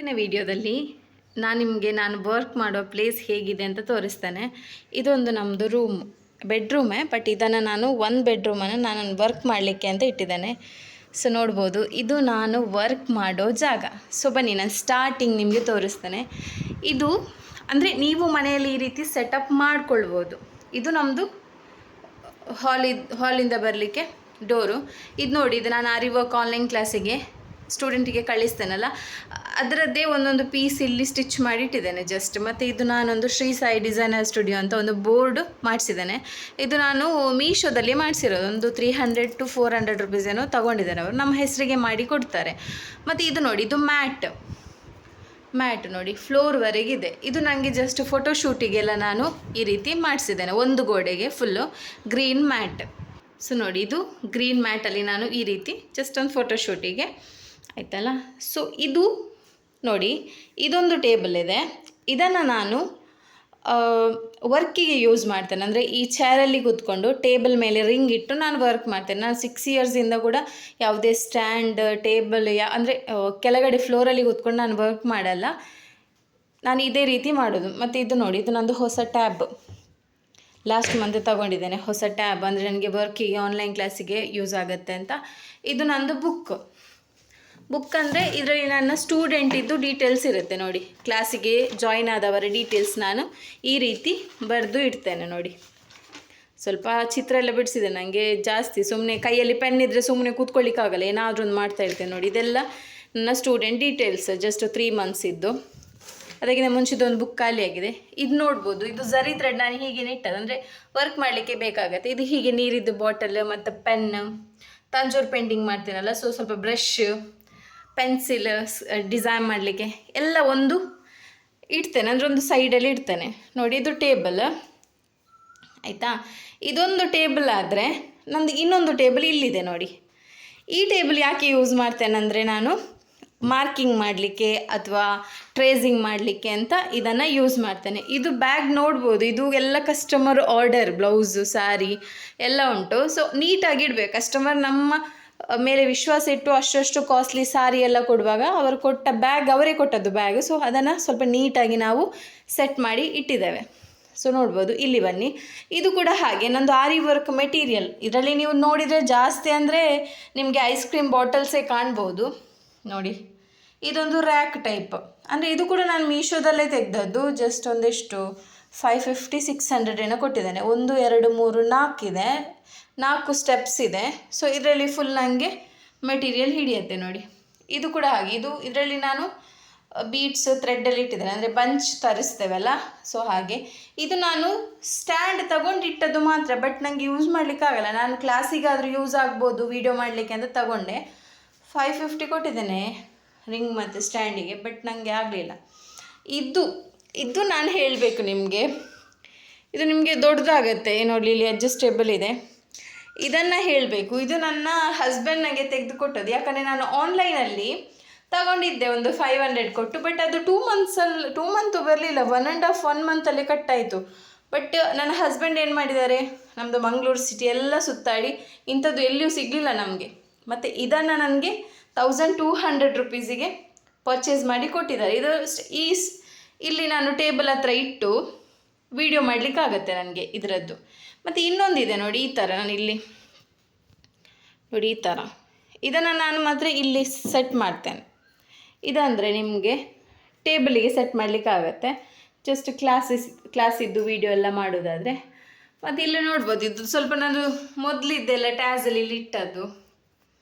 ಇವತ್ತಿನ ವಿಡಿಯೋದಲ್ಲಿ ನಾನು ವರ್ಕ್ ಮಾಡೋ ಪ್ಲೇಸ್ ಹೇಗಿದೆ ಅಂತ ತೋರಿಸ್ತೇನೆ. ಇದೊಂದು ನಮ್ಮದು ಬೆಡ್ರೂಮೇ, ಬಟ್ ಇದನ್ನು ನಾನು ಒಂದು ಬೆಡ್ರೂಮನ್ನು ನಾನು ವರ್ಕ್ ಮಾಡಲಿಕ್ಕೆ ಅಂತ ಇಟ್ಟಿದ್ದೇನೆ. ಸೊ ನೋಡ್ಬೋದು, ಇದು ನಾನು ವರ್ಕ್ ಮಾಡೋ ಜಾಗ. ಸೊ ಬನ್ನಿ ನಾನು ಸ್ಟಾರ್ಟಿಂಗ್ ನಿಮಗೆ ತೋರಿಸ್ತೇನೆ. ಇದು ಅಂದರೆ ನೀವು ಮನೆಯಲ್ಲಿ ಈ ರೀತಿ ಸೆಟಪ್ ಮಾಡ್ಕೊಳ್ಬೋದು. ಇದು ನಮ್ಮದು ಹಾಲಿಂದ ಬರಲಿಕ್ಕೆ ಡೋರು. ಇದು ನೋಡಿ, ಇದು ನಾನು ಆರಿ ವರ್ಕ್ ಆನ್ಲೈನ್ ಕ್ಲಾಸಿಗೆ ಸ್ಟೂಡೆಂಟಿಗೆ ಕಳಿಸ್ತೇನಲ್ಲ, ಅದರದ್ದೇ ಒಂದೊಂದು ಪೀಸ್ ಇಲ್ಲಿ ಸ್ಟಿಚ್ ಮಾಡಿಟ್ಟಿದ್ದೇನೆ ಜಸ್ಟ್. ಮತ್ತು ಇದು ನಾನೊಂದು ಶ್ರೀ ಸಾಯಿ ಡಿಸೈನರ್ ಸ್ಟುಡಿಯೋ ಅಂತ ಒಂದು ಬೋರ್ಡ್ ಮಾಡಿಸಿದ್ದೇನೆ. ಇದು ನಾನು ಮೀಶೋದಲ್ಲಿ ಮಾಡಿಸಿರೋದು. ಒಂದು 300 to 400 ರುಪೀಸ್ ಏನೋ ತೊಗೊಂಡಿದ್ದಾರೆ ಅವರು, ನಮ್ಮ ಹೆಸರಿಗೆ ಮಾಡಿ ಕೊಡ್ತಾರೆ. ಮತ್ತು ಇದು ನೋಡಿ, ಇದು ಮ್ಯಾಟ್ ನೋಡಿ ಫ್ಲೋರ್ವರೆಗಿದೆ. ಇದು ನನಗೆ ಜಸ್ಟ್ ಫೋಟೋಶೂಟಿಗೆಲ್ಲ ನಾನು ಈ ರೀತಿ ಮಾಡಿಸಿದ್ದೇನೆ. ಒಂದು ಗೋಡೆಗೆ ಫುಲ್ಲು ಗ್ರೀನ್ ಮ್ಯಾಟ್. ಸೊ ನೋಡಿ, ಇದು ಗ್ರೀನ್ ಮ್ಯಾಟಲ್ಲಿ ನಾನು ಈ ರೀತಿ ಜಸ್ಟ್ ಒಂದು ಫೋಟೋಶೂಟಿಗೆ ಆಯ್ತಲ್ಲ. ಸೊ ಇದು ನೋಡಿ, ಇದೊಂದು ಟೇಬಲ್ ಇದೆ. ಇದನ್ನು ನಾನು ವರ್ಕಿಗೆ ಯೂಸ್ ಮಾಡ್ತೇನೆ. ಅಂದರೆ ಈ ಚೇರಲ್ಲಿ ಕೂತ್ಕೊಂಡು ಟೇಬಲ್ ಮೇಲೆ ರಿಂಗ್ ಇಟ್ಟು ನಾನು ವರ್ಕ್ ಮಾಡ್ತೇನೆ. ನಾನು 6 ಇಯರ್ಸಿಂದ ಕೂಡ ಯಾವುದೇ ಸ್ಟ್ಯಾಂಡ್ ಟೇಬಲ್ ಅಂದರೆ ಕೆಳಗಡೆ ಫ್ಲೋರಲ್ಲಿ ಕೂತ್ಕೊಂಡು ನಾನು ವರ್ಕ್ ಮಾಡಲ್ಲ, ನಾನು ಇದೇ ರೀತಿ ಮಾಡೋದು. ಮತ್ತು ಇದು ನೋಡಿ, ಇದು ನಂದು ಹೊಸ ಟ್ಯಾಬ್, ಲಾಸ್ಟ್ ಮಂತ್ ತೊಗೊಂಡಿದ್ದೇನೆ ಹೊಸ ಟ್ಯಾಬ್. ಅಂದರೆ ನನಗೆ ವರ್ಕಿಗೆ ಆನ್ಲೈನ್ ಕ್ಲಾಸಿಗೆ ಯೂಸ್ ಆಗುತ್ತೆ ಅಂತ. ಇದು ನಂದು ಬುಕ್ ಅಂದರೆ ಇದರಲ್ಲಿ ನನ್ನ ಸ್ಟೂಡೆಂಟಿದ್ದು ಡೀಟೇಲ್ಸ್ ಇರುತ್ತೆ ನೋಡಿ. ಕ್ಲಾಸಿಗೆ ಜಾಯಿನ್ ಆದವರ ಡೀಟೇಲ್ಸ್ ನಾನು ಈ ರೀತಿ ಬರೆದು ಇಡ್ತೇನೆ ನೋಡಿ. ಸ್ವಲ್ಪ ಚಿತ್ರ ಎಲ್ಲ ಬಿಡಿಸಿದೆ ನನಗೆ ಜಾಸ್ತಿ. ಸುಮ್ಮನೆ ಕೈಯಲ್ಲಿ ಪೆನ್ ಇದ್ದರೆ ಸುಮ್ಮನೆ ಕೂತ್ಕೊಳ್ಳಿಕ್ಕಾಗಲ್ಲ, ಏನಾದರೂ ಒಂದು ಮಾಡ್ತಾ ಇರ್ತೇನೆ ನೋಡಿ. ಇದೆಲ್ಲ ನನ್ನ ಸ್ಟೂಡೆಂಟ್ ಡೀಟೇಲ್ಸ್, ಜಸ್ಟ್ 3 months ಇದ್ದು. ಅದಕ್ಕಿಂತ ಮುಂಚಿದೊಂದು ಬುಕ್ ಖಾಲಿಯಾಗಿದೆ. ಇದು ನೋಡ್ಬೋದು, ಇದು ಝರಿ ಥ್ರೆಡ್ ನಾನು ಹೀಗೆ ಇಟ್ಟದ್ದು, ಅಂದರೆ ವರ್ಕ್ ಮಾಡಲಿಕ್ಕೆ ಬೇಕಾಗತ್ತೆ. ಇದು ಹೀಗೆ ನೀರಿದ್ದು ಬಾಟಲ್ ಮತ್ತು ಪೆನ್, ತಂಜೂರು ಪೇಂಟಿಂಗ್ ಮಾಡ್ತೀನಲ್ಲ, ಸೊ ಸ್ವಲ್ಪ ಬ್ರಷ್, ಪೆನ್ಸಿಲ್, ಡಿಸೈನ್ ಮಾಡಲಿಕ್ಕೆ ಎಲ್ಲ ಒಂದು ಇಡ್ತೇನೆ, ಅಂದರೆ ಒಂದು ಸೈಡಲ್ಲಿ ಇಡ್ತೇನೆ ನೋಡಿ. ಇದು ಟೇಬಲ್ ಆಯಿತಾ. ಇದೊಂದು ಟೇಬಲ್ ಆದರೆ ನಂದು ಇನ್ನೊಂದು ಟೇಬಲ್ ಇಲ್ಲಿದೆ ನೋಡಿ. ಈ ಟೇಬಲ್ ಯಾಕೆ ಯೂಸ್ ಮಾಡ್ತೇನೆ ಅಂದರೆ, ನಾನು ಮಾರ್ಕಿಂಗ್ ಮಾಡಲಿಕ್ಕೆ ಅಥವಾ ಟ್ರೇಸಿಂಗ್ ಮಾಡಲಿಕ್ಕೆ ಅಂತ ಇದನ್ನು ಯೂಸ್ ಮಾಡ್ತೇನೆ. ಇದು ಬ್ಯಾಗ್ ನೋಡ್ಬೋದು, ಇದು ಎಲ್ಲ ಕಸ್ಟಮರ್ ಆರ್ಡರ್, ಬ್ಲೌಸು, ಸ್ಯಾರಿ ಎಲ್ಲ ಉಂಟು. ಸೊ ನೀಟಾಗಿ ಇಡಬೇಕು. ಕಸ್ಟಮರ್ ನಮ್ಮ ಮೇಲೆ ವಿಶ್ವಾಸ ಇಟ್ಟು ಅಷ್ಟು ಕಾಸ್ಟ್ಲಿ ಸ್ಯಾರಿ ಎಲ್ಲ ಕೊಡುವಾಗ ಅವರು ಕೊಟ್ಟ ಬ್ಯಾಗ್, ಅವರೇ ಕೊಟ್ಟದ್ದು ಬ್ಯಾಗ್. ಸೊ ಅದನ್ನು ಸ್ವಲ್ಪ ನೀಟಾಗಿ ನಾವು ಸೆಟ್ ಮಾಡಿ ಇಟ್ಟಿದ್ದೇವೆ. ಸೊ ನೋಡ್ಬೋದು, ಇಲ್ಲಿ ಬನ್ನಿ. ಇದು ಕೂಡ ಹಾಗೆ ನಂದು ಆರಿ ವರ್ಕ್ ಮೆಟೀರಿಯಲ್. ಇದರಲ್ಲಿ ನೀವು ನೋಡಿದರೆ ಜಾಸ್ತಿ ಅಂದರೆ ನಿಮಗೆ ಐಸ್ ಕ್ರೀಮ್ ಬಾಟಲ್ಸೇ ಕಾಣ್ಬೋದು ನೋಡಿ. ಇದೊಂದು ರ್ಯಾಕ್ ಟೈಪ್, ಅಂದರೆ ಇದು ಕೂಡ ನಾನು ಮೀಶೋದಲ್ಲೇ ತೆಗೆದದ್ದು. ಜಸ್ಟ್ ಒಂದೆಷ್ಟು 550-600 ಏನೋ ಕೊಟ್ಟಿದ್ದೇನೆ. 1 2 3 4 ಇದೆ, 4 ಸ್ಟೆಪ್ಸ್ ಇದೆ. ಸೊ ಇದರಲ್ಲಿ ಫುಲ್ ನನಗೆ ಮೆಟೀರಿಯಲ್ ಹಿಡಿಯುತ್ತೆ ನೋಡಿ. ಇದು ಕೂಡ ಹಾಗೆ, ಇದರಲ್ಲಿ ನಾನು ಬೀಡ್ಸ್ ಥ್ರೆಡ್ಡಲ್ಲಿ ಇಟ್ಟಿದ್ದೇನೆ, ಅಂದರೆ ಬಂಚ್ ತರಿಸ್ತೇವಲ್ಲ, ಸೊ ಹಾಗೆ. ಇದು ನಾನು ಸ್ಟ್ಯಾಂಡ್ ತಗೊಂಡಿಟ್ಟದ್ದು ಮಾತ್ರ, ಬಟ್ ನನಗೆ ಯೂಸ್ ಮಾಡಲಿಕ್ಕಾಗಲ್ಲ. ನಾನು ಕ್ಲಾಸಿಗಾದರೂ ಯೂಸ್ ಆಗ್ಬೋದು ವೀಡಿಯೋ ಮಾಡಲಿಕ್ಕೆ ಅಂತ ತಗೊಂಡೆ. 550 ಕೊಟ್ಟಿದ್ದೇನೆ ರಿಂಗ್ ಮತ್ತು ಸ್ಟ್ಯಾಂಡಿಗೆ, ಬಟ್ ನನಗೆ ಆಗಲಿಲ್ಲ. ಇದು ನಾನು ಹೇಳಬೇಕು ನಿಮಗೆ, ಇದು ನಿಮಗೆ ದೊಡ್ಡದಾಗತ್ತೆ ನೋಡಿ. ಇಲ್ಲಿ ಅಡ್ಜಸ್ಟೇಬಲ್ ಇದೆ, ಇದನ್ನು ಹೇಳಬೇಕು. ಇದು ನನ್ನ ಹಸ್ಬೆಂಡ್ ನನಗೆ ತೆಗೆದುಕೊಟ್ಟದ್ದು. ಯಾಕಂದರೆ ನಾನು ಆನ್ಲೈನಲ್ಲಿ ತಗೊಂಡಿದ್ದೆ ಒಂದು 500 ಕೊಟ್ಟು, ಬಟ್ ಅದು 2 ಮಂತ್ ಬರಲಿಲ್ಲ. 1.5 ಮಂತಲ್ಲಿ ಕಟ್ಟಾಯಿತು. ಬಟ್ ನನ್ನ ಹಸ್ಬೆಂಡ್ ಏನು ಮಾಡಿದ್ದಾರೆ, ನಮ್ಮದು ಮಂಗಳೂರು ಸಿಟಿ ಎಲ್ಲ ಸುತ್ತಾಡಿ ಇಂಥದ್ದು ಎಲ್ಲಿಯೂ ಸಿಗಲಿಲ್ಲ ನಮಗೆ. ಮತ್ತು ಇದನ್ನು ನನಗೆ 1200 ರುಪೀಸಿಗೆ ಪರ್ಚೇಸ್ ಮಾಡಿ ಕೊಟ್ಟಿದ್ದಾರೆ. ಇದು ಇಲ್ಲಿ ನಾನು ಟೇಬಲ್ ಹತ್ರ ಇಟ್ಟು ವಿಡಿಯೋ ಮಾಡಲಿಕ್ಕಾಗತ್ತೆ ನನಗೆ ಇದರದ್ದು. ಮತ್ತು ಇನ್ನೊಂದಿದೆ ನೋಡಿ, ಈ ಥರ ನಾನು ಇಲ್ಲಿ ನೋಡಿ, ಈ ಥರ ಇದನ್ನು ನಾನು ಮಾತ್ರ ಇಲ್ಲಿ ಸೆಟ್ ಮಾಡ್ತೇನೆ. ಇದಂದರೆ ನಿಮಗೆ ಟೇಬಲಿಗೆ ಸೆಟ್ ಮಾಡಲಿಕ್ಕಾಗತ್ತೆ, ಜಸ್ಟ್ ಕ್ಲಾಸಿದ್ದು ವಿಡಿಯೋ ಎಲ್ಲ ಮಾಡೋದಾದರೆ. ಮತ್ತು ಇಲ್ಲಿ ನೋಡ್ಬೋದು, ಇದು ಸ್ವಲ್ಪ ನಾನು ಮೊದಲಿದ್ದೆಲ್ಲ ಟ್ಯಾಸಲ್ಲಿ ಇಲ್ಲಿ ಇಟ್ಟದ್ದು.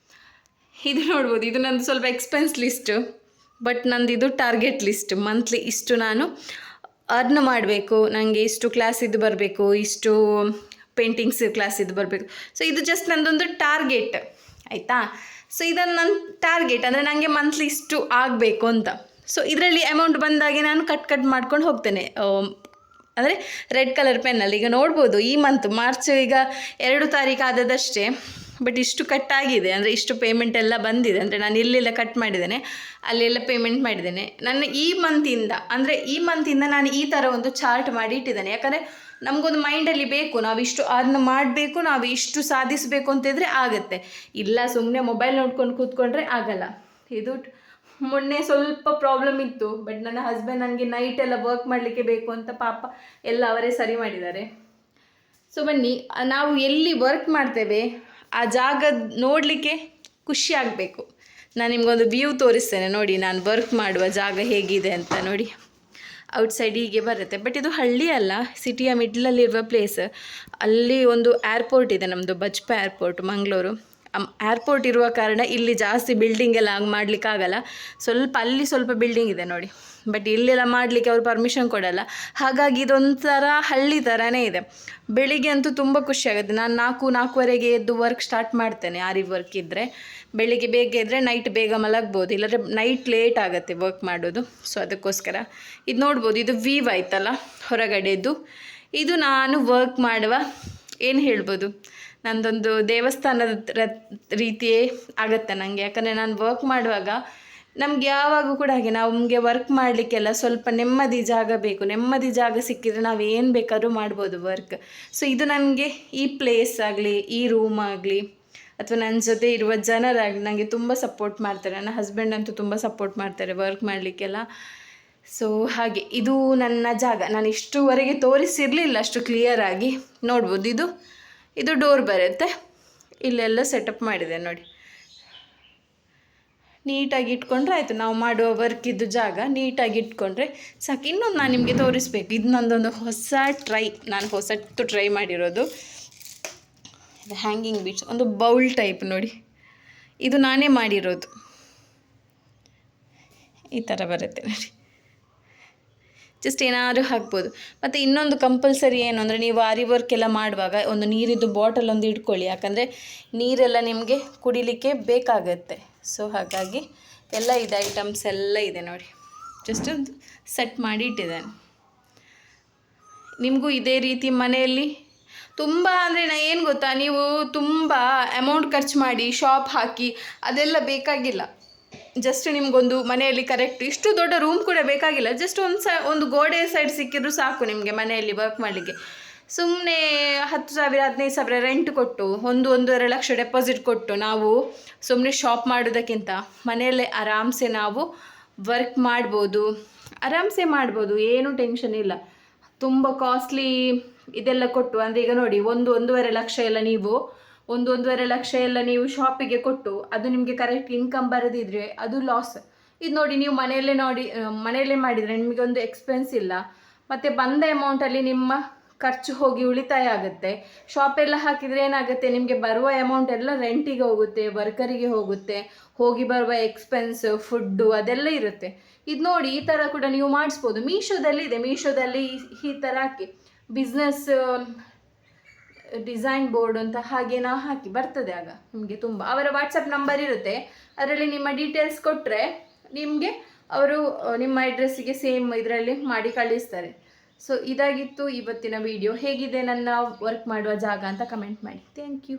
ಇದು ನೋಡ್ಬೋದು, ಇದು ನಂದು ಸ್ವಲ್ಪ ಎಕ್ಸ್ಪೆನ್ಸ್ ಲಿಸ್ಟು, ಬಟ್ ನಂದು ಇದು ಟಾರ್ಗೆಟ್ ಲಿಸ್ಟ್. ಮಂತ್ಲಿ ಇಷ್ಟು ನಾನು ಅರ್ನ್ ಮಾಡಬೇಕು, ನನಗೆ ಇಷ್ಟು ಕ್ಲಾಸಿದ್ದು ಬರಬೇಕು, ಇಷ್ಟು ಪೇಂಟಿಂಗ್ಸ್ ಕ್ಲಾಸಿದ್ದು ಬರಬೇಕು. ಸೊ ಇದು ಜಸ್ಟ್ ನಂದೊಂದು ಟಾರ್ಗೆಟ್ ಆಯಿತಾ. ಸೊ ಇದನ್ನು ನನ್ನ ಟಾರ್ಗೆಟ್, ಅಂದರೆ ನನಗೆ ಮಂತ್ಲಿ ಇಷ್ಟು ಆಗಬೇಕು ಅಂತ. ಸೊ ಇದರಲ್ಲಿ ಅಮೌಂಟ್ ಬಂದಾಗೆ ನಾನು ಕಟ್ ಮಾಡ್ಕೊಂಡು ಹೋಗ್ತೇನೆ. ಅಂದರೆ ರೆಡ್ ಕಲರ್ ಪೆನ್ನಲ್ಲಿ ಈಗ ನೋಡ್ಬೋದು, ಈ ಮಂತ್ ಮಾರ್ಚ್ ಈಗ 2 ತಾರೀಕು ಆದದಷ್ಟೇ, ಬಟ್ ಇಷ್ಟು ಕಟ್ಟಾಗಿದೆ. ಅಂದರೆ ಇಷ್ಟು ಪೇಮೆಂಟ್ ಎಲ್ಲ ಬಂದಿದೆ, ಅಂದರೆ ನಾನು ಇಲ್ಲೆಲ್ಲ ಕಟ್ ಮಾಡಿದ್ದೇನೆ, ಅಲ್ಲೆಲ್ಲ ಪೇಮೆಂಟ್ ಮಾಡಿದ್ದೇನೆ. ನನ್ನ ಈ ಮಂತಿಂದ ನಾನು ಈ ಥರ ಒಂದು ಚಾರ್ಟ್ ಮಾಡಿ ಇಟ್ಟಿದ್ದೇನೆ. ಯಾಕಂದರೆ ನಮಗೊಂದು ಮೈಂಡಲ್ಲಿ ಬೇಕು, ನಾವು ಇಷ್ಟು ಅರ್ನ್ ಮಾಡಬೇಕು, ನಾವು ಇಷ್ಟು ಸಾಧಿಸಬೇಕು ಅಂತಿದ್ರೆ ಆಗುತ್ತೆ. ಇಲ್ಲ ಸುಮ್ಮನೆ ಮೊಬೈಲ್ ನೋಡ್ಕೊಂಡು ಕೂತ್ಕೊಂಡ್ರೆ ಆಗಲ್ಲ. ಇದು ಮೊನ್ನೆ ಸ್ವಲ್ಪ ಪ್ರಾಬ್ಲಮ್ ಇತ್ತು, ಬಟ್ ನನ್ನ ಹಸ್ಬೆಂಡ್ ನನಗೆ ನೈಟ್ ಎಲ್ಲ ವರ್ಕ್ ಮಾಡಲಿಕ್ಕೆ ಬೇಕು ಅಂತ ಪಾಪ ಎಲ್ಲ ಅವರೇ ಸರಿ ಮಾಡಿದ್ದಾರೆ. ಸೊ ಬನ್ನಿ, ನಾವು ಎಲ್ಲಿ ವರ್ಕ್ ಮಾಡ್ತೇವೆ ಆ ಜಾಗ ನೋಡಲಿಕ್ಕೆ ಖುಷಿ ಆಗಬೇಕು. ನಾನು ನಿಮಗೊಂದು ವ್ಯೂ ತೋರಿಸ್ತೇನೆ ನೋಡಿ, ನಾನು ವರ್ಕ್ ಮಾಡುವ ಜಾಗ ಹೇಗಿದೆ ಅಂತ ನೋಡಿ. ಔಟ್ಸೈಡ್ ಹೀಗೆ ಬರುತ್ತೆ, ಬಟ್ ಇದು ಹಳ್ಳಿ ಅಲ್ಲ, ಸಿಟಿಯ ಮಿಡ್ಲಲ್ಲಿರುವ ಪ್ಲೇಸ್. ಅಲ್ಲಿ ಒಂದು ಏರ್ಪೋರ್ಟ್ ಇದೆ ನಮ್ಮದು, ಬಜ್ಪೆ ಏರ್ಪೋರ್ಟ್ ಮಂಗಳೂರು. ಏರ್ಪೋರ್ಟ್ ಇರುವ ಕಾರಣ ಇಲ್ಲಿ ಜಾಸ್ತಿ ಬಿಲ್ಡಿಂಗ್ ಎಲ್ಲ ಮಾಡಲಿಕ್ಕಾಗಲ್ಲ. ಅಲ್ಲಿ ಸ್ವಲ್ಪ ಬಿಲ್ಡಿಂಗ್ ಇದೆ ನೋಡಿ, ಬಟ್ ಇಲ್ಲೆಲ್ಲ ಮಾಡಲಿಕ್ಕೆ ಅವರು ಪರ್ಮಿಷನ್ ಕೊಡಲ್ಲ. ಹಾಗಾಗಿ ಇದೊಂಥರ ಹಳ್ಳಿ ಥರನೇ ಇದೆ. ಬೆಳಿಗ್ಗೆ ಅಂತೂ ತುಂಬ ಖುಷಿಯಾಗುತ್ತೆ. ನಾನು 4-4:30 ಎದ್ದು ವರ್ಕ್ ಸ್ಟಾರ್ಟ್ ಮಾಡ್ತೇನೆ. ಆರಿ ವರ್ಕ್ ಇದ್ದರೆ ಬೆಳಿಗ್ಗೆ ಬೇಗ ಇದ್ದರೆ ನೈಟ್ ಬೇಗ ಮಲಗ್ಬೋದು, ಇಲ್ಲಾಂದರೆ ನೈಟ್ ಲೇಟ್ ಆಗುತ್ತೆ ವರ್ಕ್ ಮಾಡೋದು. ಸೊ ಅದಕ್ಕೋಸ್ಕರ ಇದು ನೋಡ್ಬೋದು, ಇದು ವ್ಯೂ ಆಯ್ತಲ್ಲ ಹೊರಗಡೆದು. ಇದು ನಾನು ವರ್ಕ್ ಮಾಡುವ ಏನು ಹೇಳ್ಬೋದು, ನಂದೊಂದು ದೇವಸ್ಥಾನದ ರೀತಿಯೇ ಆಗುತ್ತೆ ನನಗೆ. ಯಾಕಂದರೆ ನಾನು ವರ್ಕ್ ಮಾಡುವಾಗ ನಮ್ಗೆ ಯಾವಾಗೂ ಕೂಡ ಹಾಗೆ ನಮಗೆ ವರ್ಕ್ ಮಾಡಲಿಕ್ಕೆಲ್ಲ ಸ್ವಲ್ಪ ನೆಮ್ಮದಿ ಜಾಗ ಬೇಕು. ನೆಮ್ಮದಿ ಜಾಗ ಸಿಕ್ಕಿದರೆ ನಾವು ಏನು ಬೇಕಾದ್ರೂ ಮಾಡ್ಬೋದು ವರ್ಕ್. ಸೊ ಇದು ನನಗೆ ಈ ಪ್ಲೇಸ್ ಆಗಲಿ, ಈ ರೂಮ್ ಆಗಲಿ, ಅಥವಾ ನನ್ನ ಜೊತೆ ಇರುವ ಜನರಾಗಲಿ ನನಗೆ ತುಂಬ ಸಪೋರ್ಟ್ ಮಾಡ್ತಾರೆ. ನನ್ನ ಹಸ್ಬೆಂಡ್ ಅಂತೂ ತುಂಬ ಸಪೋರ್ಟ್ ಮಾಡ್ತಾರೆ ವರ್ಕ್ ಮಾಡಲಿಕ್ಕೆಲ್ಲ. ಸೊ ಹಾಗೆ ಇದು ನನ್ನ ಜಾಗ. ನಾನು ಇಷ್ಟುವರೆಗೆ ತೋರಿಸಿರಲಿಲ್ಲ ಅಷ್ಟು ಕ್ಲಿಯರಾಗಿ. ನೋಡ್ಬೋದು, ಇದು ಡೋರ್ ಬರುತ್ತೆ, ಇಲ್ಲೆಲ್ಲ ಸೆಟಪ್ ಮಾಡಿದೆ ನೋಡಿ. ನೀಟಾಗಿ ಇಟ್ಕೊಂಡ್ರೆ ಆಯಿತು. ನಾವು ಮಾಡುವ ವರ್ಕಿದ್ದು ಜಾಗ ನೀಟಾಗಿ ಇಟ್ಕೊಂಡ್ರೆ ಸಾಕು. ಇನ್ನೊಂದು ನಾನು ನಿಮಗೆ ತೋರಿಸ್ಬೇಕು, ಇದು ನಂದೊಂದು ಹೊಸ ನಾನು ಹೊಸತ್ತು ಟ್ರೈ ಮಾಡಿರೋದು. ಇದು ಹ್ಯಾಂಗಿಂಗ್ ಬೀಡ್ಸ್, ಒಂದು ಬೌಲ್ ಟೈಪ್ ನೋಡಿ, ಇದು ನಾನೇ ಮಾಡಿರೋದು. ಈ ಥರ ಬರುತ್ತೆ ನೋಡಿ, ಜಸ್ಟ್ ಏನಾದರೂ ಹಾಕ್ಬೋದು. ಮತ್ತು ಇನ್ನೊಂದು ಕಂಪಲ್ಸರಿ ಏನು ಅಂದರೆ, ನೀವು ಆರಿ ವರ್ಕ್ ಎಲ್ಲ ಮಾಡುವಾಗ ಒಂದು ನೀರಿದ್ದು ಬಾಟಲ್ ಒಂದು ಇಟ್ಕೊಳ್ಳಿ, ಯಾಕಂದರೆ ನೀರೆಲ್ಲ ನಿಮಗೆ ಕುಡಿಲಿಕ್ಕೆ ಬೇಕಾಗತ್ತೆ. ಸೊ ಹಾಗಾಗಿ ಎಲ್ಲ ಇದೆ, ಐಟಮ್ಸ್ ಎಲ್ಲ ಇದೆ ನೋಡಿ. ಜಸ್ಟ್ ಒಂದು ಸೆಟ್ ಮಾಡಿ ಇಟ್ಟಿದ್ದೇನೆ. ನಿಮಗೂ ಇದೇ ರೀತಿ ಮನೆಯಲ್ಲಿ ತುಂಬ ಅಂದರೆ ಏನು ಗೊತ್ತಾ, ನೀವು ತುಂಬ ಅಮೌಂಟ್ ಖರ್ಚು ಮಾಡಿ ಶಾಪ್ ಹಾಕಿ ಅದೆಲ್ಲ ಬೇಕಾಗಿಲ್ಲ. ಜಸ್ಟ್ ನಿಮಗೊಂದು ಮನೆಯಲ್ಲಿ ಕರೆಕ್ಟ್ ಇಷ್ಟು ದೊಡ್ಡ ರೂಮ್ ಕೂಡ ಬೇಕಾಗಿಲ್ಲ. ಜಸ್ಟ್ ಒಂದು ಗೋಡೆ ಸೈಡ್ ಸಿಕ್ಕಿದ್ರು ಸಾಕು ನಿಮಗೆ ಮನೆಯಲ್ಲಿ ವರ್ಕ್ ಮಾಡಲಿಕ್ಕೆ. ಸುಮ್ಮನೆ 10,000 15,000 ರೆಂಟ್ ಕೊಟ್ಟು 1-1.5 ಲಕ್ಷ ಡೆಪಾಸಿಟ್ ಕೊಟ್ಟು ನಾವು ಸುಮ್ಮನೆ ಶಾಪ್ ಮಾಡೋದಕ್ಕಿಂತ ಮನೆಯಲ್ಲೇ ಆರಾಮ್ಸೆ ನಾವು ವರ್ಕ್ ಮಾಡ್ಬೋದು, ಆರಾಮ್ಸೆ ಮಾಡ್ಬೋದು, ಏನೂ ಟೆನ್ಷನ್ ಇಲ್ಲ. ತುಂಬ ಕಾಸ್ಟ್ಲಿ ಇದೆಲ್ಲ ಕೊಟ್ಟು ಅಂದರೆ ಈಗ ನೋಡಿ 1-1.5 ಲಕ್ಷ ಎಲ್ಲ ನೀವು 1-1.5 ಲಕ್ಷ ಎಲ್ಲ ನೀವು ಶಾಪಿಗೆ ಕೊಟ್ಟು ಅದು ನಿಮಗೆ ಕರೆಕ್ಟ್ ಇನ್ಕಮ್ ಬರದಿದ್ರೆ ಅದು ಲಾಸ್. ಇದು ನೋಡಿ, ನೀವು ಮನೆಯಲ್ಲೇ ಮಾಡಿದರೆ ನಿಮಗೊಂದು ಎಕ್ಸ್ಪೆನ್ಸ್ ಇಲ್ಲ, ಮತ್ತು ಬಂದ ಅಮೌಂಟಲ್ಲಿ ನಿಮ್ಮ ಖರ್ಚು ಹೋಗಿ ಉಳಿತಾಯ ಆಗುತ್ತೆ. ಶಾಪೆಲ್ಲ ಹಾಕಿದರೆ ಏನಾಗುತ್ತೆ, ನಿಮಗೆ ಬರುವ ಅಮೌಂಟ್ ಎಲ್ಲ ರೆಂಟಿಗೆ ಹೋಗುತ್ತೆ, ವರ್ಕರಿಗೆ ಹೋಗುತ್ತೆ, ಹೋಗಿ ಬರುವ ಎಕ್ಸ್ಪೆನ್ಸ್, ಫುಡ್ಡು ಅದೆಲ್ಲ ಇರುತ್ತೆ. ಇದು ನೋಡಿ, ಈ ಥರ ಕೂಡ ನೀವು ಮಾಡಿಸ್ಬೋದು. ಮೀಶೋದಲ್ಲಿ ಈ ಥರ ಹಾಕಿ ಬಿಸ್ನೆಸ್ ಡಿಸೈನ್ ಬೋರ್ಡ್ ಅಂತ ಹಾಗೆ ನಾವು ಹಾಕಿ ಬರ್ತದೆ. ಆಗ ನಿಮಗೆ ತುಂಬ ಅವರ ವಾಟ್ಸಪ್ ನಂಬರ್ ಇರುತ್ತೆ, ಅದರಲ್ಲಿ ನಿಮ್ಮ ಡೀಟೇಲ್ಸ್ ಕೊಟ್ಟರೆ ನಿಮಗೆ ಅವರು ನಿಮ್ಮ ಅಡ್ರೆಸ್ಸಿಗೆ ಸೇಮ್ ಇದರಲ್ಲಿ ಮಾಡಿ ಕಳಿಸ್ತಾರೆ. ಸೊ ಇದಾಗಿತ್ತು ಇವತ್ತಿನ ವಿಡಿಯೋ. ಹೇಗಿದೆ ನನ್ನ ವರ್ಕ್ ಮಾಡುವ ಜಾಗ ಅಂತ ಕಮೆಂಟ್ ಮಾಡಿ. Thank you.